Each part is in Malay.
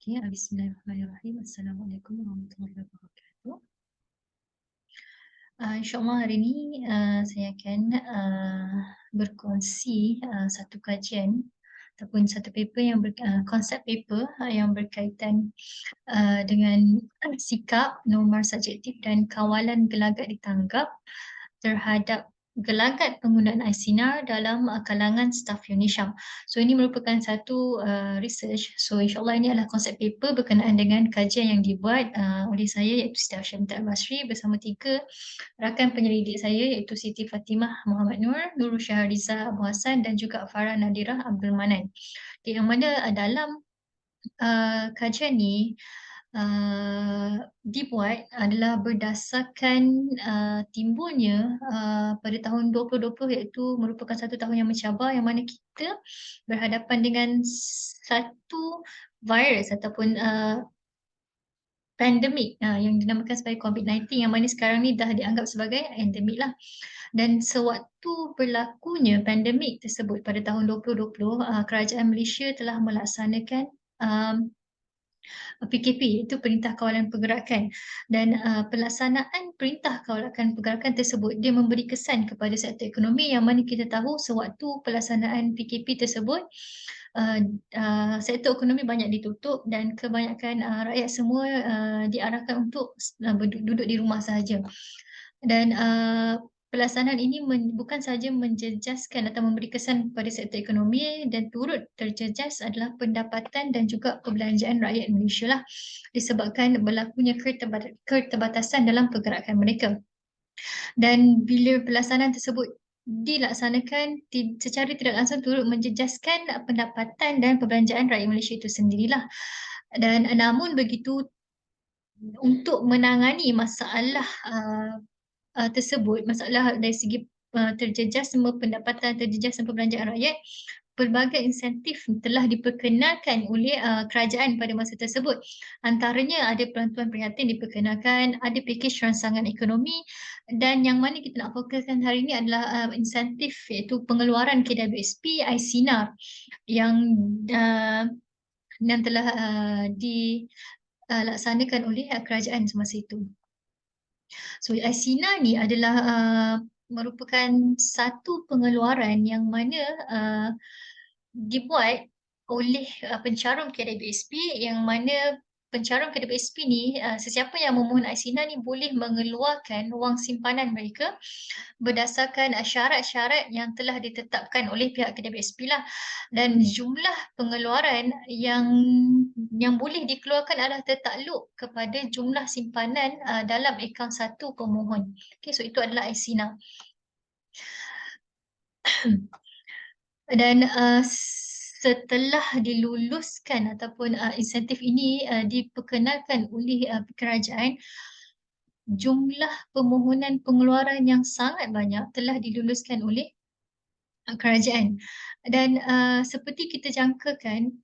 Okey, bismillahirrahmanirrahim. Assalamualaikum warahmatullahi wabarakatuh. InsyaAllah hari ini saya akan berkongsi satu kajian ataupun satu paper yang konsep paper yang berkaitan dengan sikap, norma subjektif dan kawalan gelagat ditanggap terhadap gelagat penggunaan iSinar dalam kalangan staf UniSham. So ini merupakan satu research. So insyaAllah ini adalah konsep paper berkenaan dengan kajian yang dibuat oleh saya iaitu Siti Aisyah binti Al-Basri bersama 3 rakan penyelidik saya iaitu Siti Fatimah Muhammad Nur, Nurul Syahriza Abu Hassan dan juga Farah Nadirah Abdul Manan. Yang mana dalam kajian ni dibuat adalah berdasarkan timbulnya pada tahun 2020 iaitu merupakan satu tahun yang mencabar yang mana kita berhadapan dengan satu virus ataupun pandemik yang dinamakan sebagai COVID-19 yang mana sekarang ni dah dianggap sebagai endemik lah. Dan sewaktu berlakunya pandemik tersebut pada tahun 2020, kerajaan Malaysia telah melaksanakan PKP iaitu Perintah Kawalan Pergerakan, dan pelaksanaan Perintah Kawalan Pergerakan tersebut dia memberi kesan kepada sektor ekonomi yang mana kita tahu sewaktu pelaksanaan PKP tersebut sektor ekonomi banyak ditutup dan kebanyakan rakyat semua diarahkan untuk duduk di rumah sahaja. Dan pelaksanaan ini bukan sahaja menjejaskan atau memberi kesan kepada sektor ekonomi, dan turut terjejas adalah pendapatan dan juga perbelanjaan rakyat Malaysia lah, disebabkan berlakunya keterbatasan dalam pergerakan mereka. Dan bila pelaksanaan tersebut dilaksanakan secara tidak langsung turut menjejaskan pendapatan dan perbelanjaan rakyat Malaysia itu sendirilah. Dan namun begitu, untuk menangani masalah tersebut, masalah dari segi terjejas semua pendapatan, terjejas semua perbelanjaan rakyat, pelbagai insentif telah diperkenalkan oleh kerajaan pada masa tersebut. Antaranya ada bantuan prihatin diperkenalkan, ada pakej rangsangan ekonomi, dan yang mana kita nak fokuskan hari ini adalah insentif iaitu pengeluaran KWSP iSinar yang telah dilaksanakan oleh kerajaan semasa itu. So iSinar ni adalah merupakan satu pengeluaran yang mana dibuat oleh pencarum KWSP, yang mana pencarum KWSP ni sesiapa yang memohon iSinar ni boleh mengeluarkan wang simpanan mereka berdasarkan syarat-syarat yang telah ditetapkan oleh pihak KWSP lah. Dan jumlah pengeluaran yang boleh dikeluarkan adalah tertakluk kepada jumlah simpanan dalam akaun satu pemohon. Okay, so itu adalah iSinar. Dan setelah diluluskan ataupun insentif ini diperkenalkan oleh kerajaan, jumlah permohonan pengeluaran yang sangat banyak telah diluluskan oleh kerajaan. Dan seperti kita jangkakan,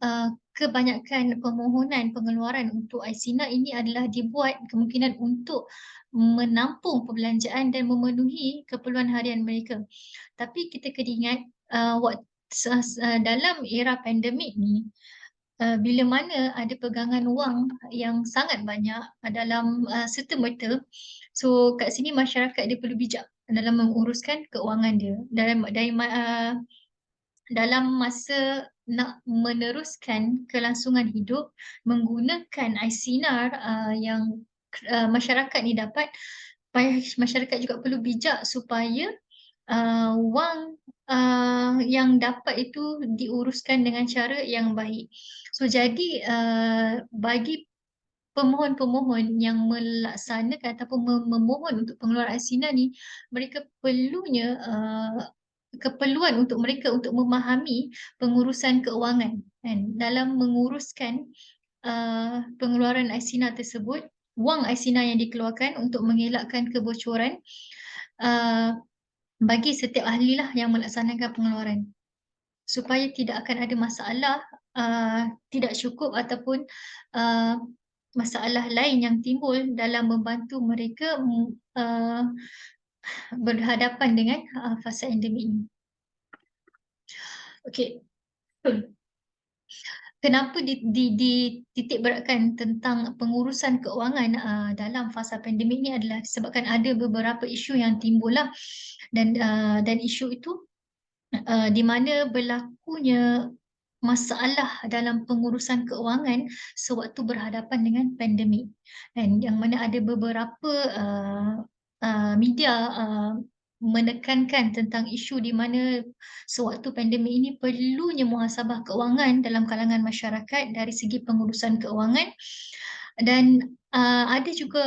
kebanyakan permohonan pengeluaran untuk iSinar ini adalah dibuat kemungkinan untuk menampung perbelanjaan dan memenuhi keperluan harian mereka. Tapi kita kena ingat dalam era pandemik ni, bila mana ada pegangan wang yang sangat banyak dalam serta-merta, so kat sini masyarakat dia perlu bijak dalam menguruskan keuangan dia dalam masa nak meneruskan kelangsungan hidup menggunakan iSinar yang masyarakat ni dapat. Masyarakat juga perlu bijak supaya wang yang dapat itu diuruskan dengan cara yang baik. So jadi bagi pemohon-pemohon yang melaksanakan ataupun memohon untuk pengeluaran iSinar ni, mereka perlunya keperluan untuk mereka untuk memahami pengurusan keuangan kan, dalam menguruskan pengeluaran iSinar tersebut, wang iSinar yang dikeluarkan untuk mengelakkan kebocoran bagi setiap ahli lah yang melaksanakan pengeluaran, supaya tidak akan ada masalah tidak cukup ataupun masalah lain yang timbul dalam membantu mereka berhadapan dengan fasa endemik ini. Okey. kenapa dititik beratkan tentang pengurusan keuangan dalam fasa pandemik ni adalah disebabkan ada beberapa isu yang timbul lah, dan isu itu di mana berlakunya masalah dalam pengurusan keuangan sewaktu berhadapan dengan pandemik, dan yang mana ada beberapa media menekankan tentang isu di mana sewaktu pandemik ini perlunya muhasabah keuangan dalam kalangan masyarakat dari segi pengurusan keuangan, dan ada juga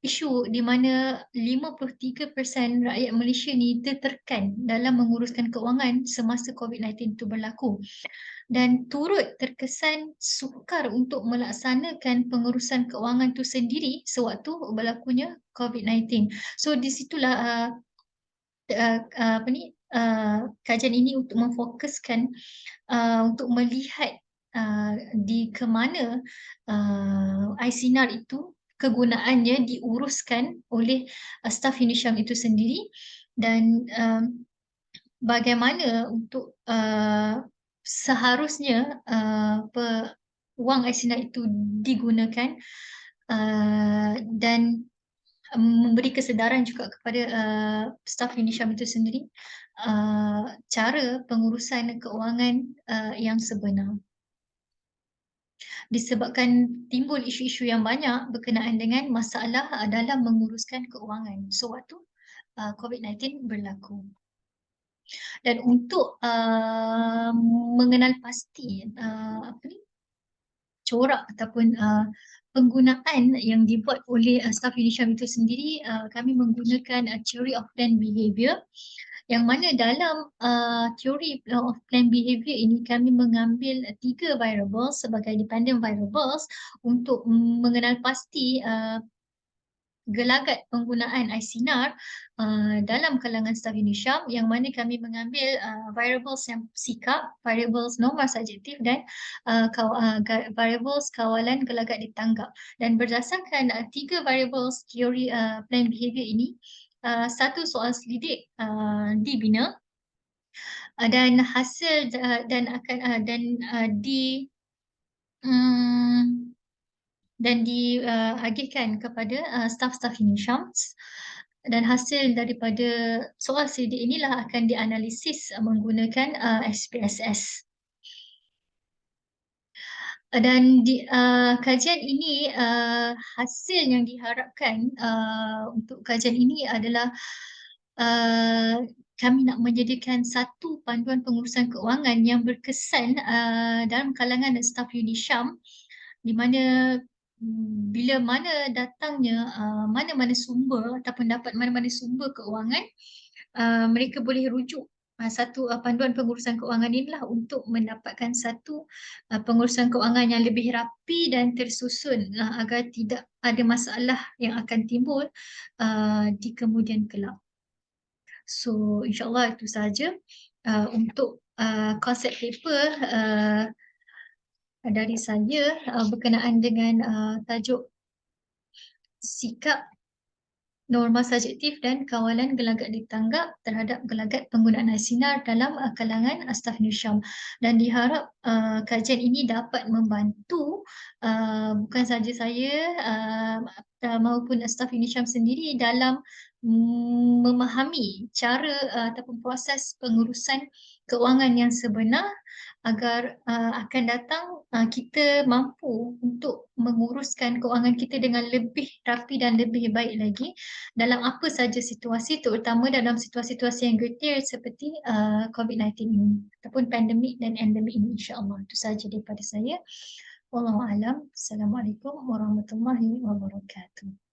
isu di mana 53% rakyat Malaysia ni tertekan dalam menguruskan keuangan semasa COVID-19 itu berlaku, dan turut terkesan sukar untuk melaksanakan pengurusan keuangan itu sendiri sewaktu berlakunya COVID-19. So di situlah kajian ini untuk memfokuskan untuk melihat di ke mana iSinar itu kegunaannya diuruskan oleh staf UNISHAM itu sendiri, dan bagaimana untuk seharusnya wang iSinar itu digunakan, dan memberi kesedaran juga kepada staf UNISHAM itu sendiri cara pengurusan keuangan yang sebenar. Disebabkan timbul isu-isu yang banyak berkenaan dengan masalah dalam menguruskan keuangan sewaktu COVID-19 berlaku. Dan untuk mengenal pasti corak ataupun penggunaan yang dibuat oleh staf UNISHAM itu sendiri, kami menggunakan theory of planned behaviour, yang mana dalam theory of planned behaviour ini kami mengambil 3 variables sebagai dependent variables untuk mengenal pasti gelagat penggunaan iSinar dalam kalangan staf UNISHAM, yang mana kami mengambil variables yang sikap, variables norma subjektif, dan variables kawalan gelagat ditanggap. Dan berdasarkan 3 variables teori planned behaviour ini, satu soal selidik dibina dan hasil dan akan diagihkan kepada staf-staf UNISHAM, dan hasil daripada soal selidik inilah akan dianalisis menggunakan SPSS. Dan kajian ini, hasil yang diharapkan untuk kajian ini adalah kami nak menjadikan satu panduan pengurusan keuangan yang berkesan dalam kalangan staf UNISHAM, di mana bila mana datangnya mana-mana sumber ataupun dapat mana-mana sumber keuangan, mereka boleh rujuk satu panduan pengurusan keuangan inilah untuk mendapatkan satu pengurusan keuangan yang lebih rapi dan tersusun agar tidak ada masalah yang akan timbul di kemudian kelak. So insyaAllah itu sahaja untuk konsep paper dari saya berkenaan dengan tajuk sikap, norma subjektif dan kawalan gelagat ditanggap terhadap gelagat penggunaan iSinar dalam kalangan staf UNISHAM. Dan diharap kajian ini dapat membantu bukan sahaja saya maupun staf UNISHAM sendiri dalam memahami cara ataupun proses pengurusan keuangan yang sebenar, agar akan datang kita mampu untuk menguruskan keuangan kita dengan lebih rapi dan lebih baik lagi dalam apa saja situasi, terutama dalam situasi-situasi yang getir seperti COVID-19 ini ataupun pandemik dan endemik ini, insya-Allah. Itu sahaja daripada saya. Wallahualam. Assalamualaikum warahmatullahi wabarakatuh.